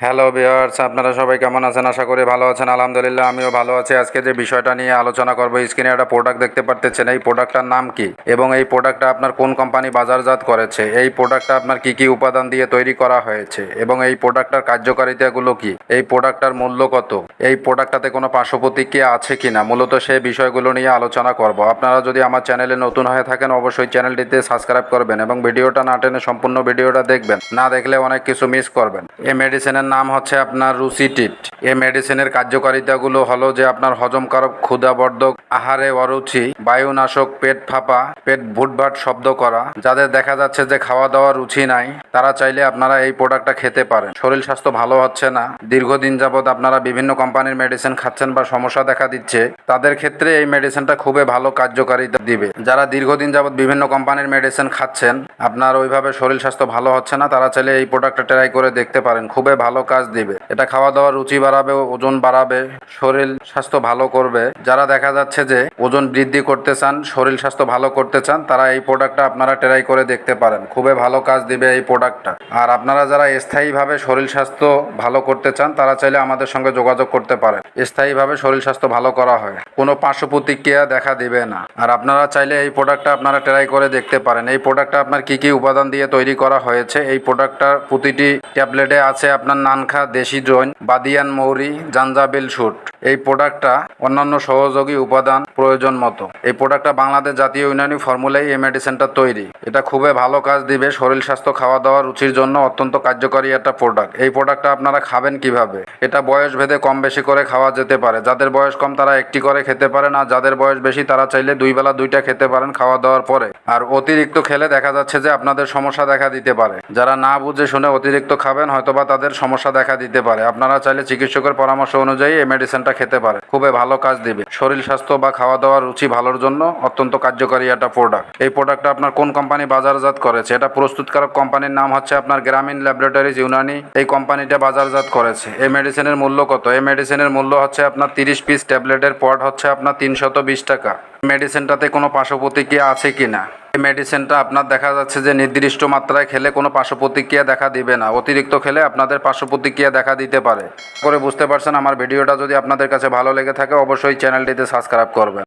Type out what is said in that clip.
Hello viewers, আপনারা সবাই কেমন আছেন? আশা করি ভালো আছেন। আলহামদুলিল্লাহ আমিও ভালো আছি। আজকে যে বিষয়টা নিয়ে আলোচনা করব, স্ক্রিনে একটা প্রোডাক্ট দেখতে পারতেছেন। এই প্রোডাক্টটার নাম কি এবং এই প্রোডাক্টটা আপনার কোন কোম্পানি বাজারজাত করেছে, এই প্রোডাক্টটা আপনার কি কি উপাদান দিয়ে তৈরি করা হয়েছে এবং এই প্রোডাক্টটার কার্যকারিতাগুলো কি, এই প্রোডাক্টটার মূল্য কত, এই প্রোডাক্টটাতে কোনো পার্শ্ব প্রতিক্রিয়া আছে কিনা, মূলত সেই বিষয়গুলো নিয়ে আলোচনা করব। আপনারা যদি আমার চ্যানেলে নতুন হয়ে থাকেন অবশ্যই চ্যানেলটিতে সাবস্ক্রাইব করবেন এবং ভিডিওটা না টেনে সম্পূর্ণ ভিডিওটা দেখবেন, না দেখলে অনেক কিছু মিস করবেন। এই মেডিসিনের নাম হচ্ছে আপনার রুসিটিট। এই মেডিসিনের কার্যকারিতাগুলো হলো যে আপনার হজমকারক, ক্ষুধাবর্ধক, আহারে অরুচি, বায়ুনাশক, পেট ফাঁপা, পেট ভুটভাট শব্দ করা, যাদের দেখা যাচ্ছে যে খাওয়া দাওয়ার রুচি নাই তারা চাইলে আপনারা এই প্রোডাক্টটা খেতে পারেন। শরীর স্বাস্থ্য ভালো হচ্ছে না, দীর্ঘদিন যাবৎ আপনারা বিভিন্ন কোম্পানির মেডিসিন খাচ্ছেন বা সমস্যা দেখা দিচ্ছে, তাদের ক্ষেত্রে এই মেডিসিনটা খুবই ভালো কার্যকারিতা দিবে। যারা দীর্ঘদিন যাবৎ বিভিন্ন কোম্পানির মেডিসিন খাচ্ছেন, আপনার ওইভাবে শরীর স্বাস্থ্য ভালো হচ্ছে না, তারা চাইলে এই প্রোডাক্টটা ট্রাই করে দেখতে পারেন। খুবই ভালো কাজ দিবে। এটা খাওয়া দাওয়ার রুচি বাড়াবে, ওজন বাড়াবে, শরীর স্বাস্থ্য ভালো করবে। যারা দেখা যাচ্ছে যে ওজন বৃদ্ধি করতে চান, শরীর স্বাস্থ্য ভালো করতে চান, তারা এই প্রোডাক্টটা আপনারা ট্রাই করে দেখতে পারেন। খুবই ভালো কাজ দিবে এই প্রোডাক্টটা। আর আপনারা যারা স্থায়ীভাবে শরীর স্বাস্থ্য ভালো করতে চান তারা চাইলে আমাদের সঙ্গে যোগাযোগ করতে পারেন। স্থায়ীভাবে শরীর স্বাস্থ্য ভালো করা হয়, কোনো পার্শ্ব প্রতিক্রিয়া দেখা দিবে না। আর আপনারা চাইলে এই প্রোডাক্টটা আপনারা ট্রাই করে দেখতে পারেন। এই প্রোডাক্টটা আপনার কি কি উপাদান দিয়ে তৈরি করা হয়েছে, এই প্রোডাক্টটার প্রতিটি ট্যাবলেটে আছে আপনার নানখা, দেশি জৈন, বাদিয়ান মৌরি, জাঞ্জাবিল শুট। এই প্রোডাক্টটা অন্যান্য সহযোগী উপাদান প্রয়োজন মতো। এই প্রোডাক্টটা বাংলাদেশ জাতীয় ইউনানি ফর্মুলায় এই মেডিসিনটা তৈরি। এটা খুবই ভালো কাজ দিবে। শরীর স্বাস্থ্য, খাওয়া দাওয়ার রুচির জন্য অত্যন্ত কার্যকরী একটা প্রোডাক্ট। এই প্রোডাক্টটা আপনারা খাবেন কিভাবে? এটা বয়স ভেদে কম বেশি করে খাওয়া যেতে পারে। যাদের বয়স কম তারা একটি করে খেতে পারেন, আর যাদের বয়স বেশি তারা চাইলে দুই বেলা দুইটা খেতে পারেন খাওয়া দাওয়ার পরে। আর অতিরিক্ত খেলে দেখা যাচ্ছে যে আপনাদের সমস্যা দেখা দিতে পারে। যারা না বুঝে শুনে অতিরিক্ত খাবেন হয়তোবা তাদের সমস্যা দেখা দিতে পারে। আপনারা চাইলে চিকিৎসকের পরামর্শ অনুযায়ী এই মেডিসিনটা খেতে পারেন। খুবই ভালো কাজ দিবে। শরীর স্বাস্থ্য বা খাওয়া দাওয়ার রুচি ভালোর জন্য অত্যন্ত কার্যকরী একটা প্রোডাক্ট। এই প্রোডাক্টটা আপনার কোন কোম্পানি বাজারজাত করেছে? এটা প্রস্তুতকারক কোম্পানির নাম হচ্ছে আপনার গ্রামীণ ল্যাবরেটরিজ ইউনানি। এই কোম্পানিটা বাজারজাত করেছে। এই মেডিসিনের মূল্য কত? এই মেডিসিনের মূল্য হচ্ছে আপনার 30 পিস ট্যাবলেটের পট হচ্ছে আপনার 320 টাকা। মেডিসিনটাতে কোনো পার্শ্ব প্রতিক্রিয়া আছে কিনা? এই মেডিসিনটা আপনার দেখা যাচ্ছে যে নির্দিষ্ট মাত্রায় খেলে কোনো পার্শ্ব প্রতিক্রিয়া দেখা দিবে না। অতিরিক্ত খেলে আপনাদের পার্শ্ব প্রতিক্রিয়া দেখা দিতে পারে। করে বুঝতে পারছেন। আমার ভিডিওটা যদি আপনাদের কাছে ভালো লেগে থাকে অবশ্যই চ্যানেলটিতে সাবস্ক্রাইব করবেন।